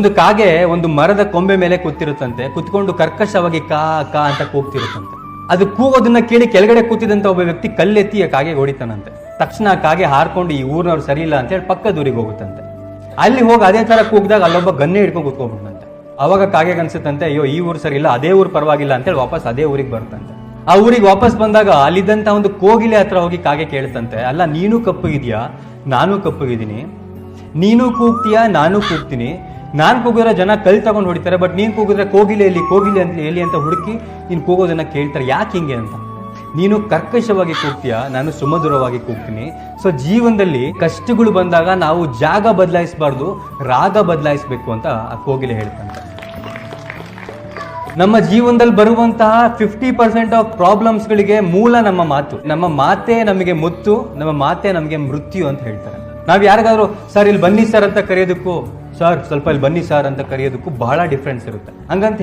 ಒಂದು ಕಾಗೆ ಒಂದು ಮರದ ಕೊಂಬೆ ಮೇಲೆ ಕೂತಿರುತ್ತಂತೆ, ಕುತ್ಕೊಂಡು ಕರ್ಕಶವಾಗಿ ಕಾ ಕಾ ಅಂತ ಕೂಗ್ತಿರುತ್ತಂತೆ. ಅದು ಕೂಗೋದನ್ನ ಕೇಳಿ ಕೆಳಗಡೆ ಕೂತಿದಂತ ಒಬ್ಬ ವ್ಯಕ್ತಿ ಕಲ್ಲೆತ್ತಿ ಆ ಕಾಗೆ ಹೊಡಿತಾನಂತೆ. ತಕ್ಷಣ ಆ ಕಾಗೆ ಹಾರ್ಕೊಂಡು ಈ ಊರಿನವ್ರು ಸರಿ ಇಲ್ಲ ಅಂತ ಹೇಳಿ ಪಕ್ಕದ ಊರಿಗೆ ಹೋಗುತ್ತಂತೆ. ಅಲ್ಲಿ ಹೋಗಿ ಅದೇ ತರ ಕೂಗ್ದಾಗ ಅಲ್ಲೊಬ್ಬ ಗನ್ನೆ ಹಿಡ್ಕೊಂಡು ಕೂತ್ಕೊಂಡ್ಬಿಟ್ಟಂತೆ. ಅವಾಗ ಕಾಗೆ ಅನ್ಸುತ್ತಂತೆ, ಅಯ್ಯೋ ಈ ಊರು ಸರಿ ಇಲ್ಲ, ಅದೇ ಊರು ಪರವಾಗಿಲ್ಲ ಅಂತೇಳಿ ವಾಪಸ್ ಅದೇ ಊರಿಗೆ ಬರ್ತಂತೆ. ಆ ಊರಿಗೆ ವಾಪಸ್ ಬಂದಾಗ ಅಲ್ಲಿದ್ದಂತ ಒಂದು ಕೋಗಿಲೆ ಹತ್ರ ಹೋಗಿ ಕಾಗೆ ಕೇಳ್ತಂತೆ, ಅಲ್ಲ ನೀನು ಕಪ್ಪಗಿದ್ಯಾ, ನಾನು ಕಪ್ಪಗಿದ್ದೀನಿ, ನೀನು ಕೂಗ್ತೀಯಾ ನಾನು ಕೂಗ್ತೀನಿ, ನಾನ್ ಕೂಗಿದ್ರೆ ಜನ ಕಲ್ ತಗೊಂಡು ಹೊಡಿತಾರೆ, ಬಟ್ ನೀನ್ ಕೂಗಿದ್ರೆ ಕೋಗಿಲೆ ಅಂತ ಎಲ್ಲಿ ಅಂತ ಹುಡುಕಿ ನೀನ್ ಕೂಗೋದನ್ನ ಕೇಳ್ತಾರೆ, ಯಾಕೆ ಹಿಂಗೆ ಅಂತ. ನೀನು ಕರ್ಕಶವಾಗಿ ಕೂಗ್ತೀಯಾ, ನಾನು ಸುಮಧುರವಾಗಿ ಕೂಗ್ತೀನಿ. ಸೊ ಜೀವನದಲ್ಲಿ ಕಷ್ಟಗಳು ಬಂದಾಗ ನಾವು ಜಾಗ ಬದಲಾಯಿಸಬಾರ್ದು, ರಾಗ ಬದಲಾಯಿಸಬೇಕು ಅಂತ ಆ ಕೋಗಿಲೆ ಹೇಳ್ತಂತೆ. ನಮ್ಮ ಜೀವನದಲ್ಲಿ ಬರುವಂತಹ 50% ಆಫ್ ಪ್ರಾಬ್ಲಮ್ಸ್ಗಳಿಗೆ ಮೂಲ ನಮ್ಮ ಮಾತು. ನಮ್ಮ ಮಾತೇ ನಮಗೆ ಮುತ್ತು, ನಮ್ಮ ಮಾತೇ ನಮಗೆ ಮೃತ್ಯು ಅಂತ ಹೇಳ್ತಾರೆ. ನಾವ್ ಯಾರಿಗಾದ್ರೂ ಸರ್ ಇಲ್ಲಿ ಬನ್ನಿ ಸರ್ ಅಂತ ಕರೆಯೋದಕ್ಕೂ, ಸರ್ ಸ್ವಲ್ಪ ಇಲ್ಲಿ ಬನ್ನಿ ಸರ್ ಅಂತ ಕರೆಯೋದಕ್ಕೂ ಬಹಳ ಡಿಫ್ರೆನ್ಸ್ ಇರುತ್ತೆ. ಹಂಗಂತ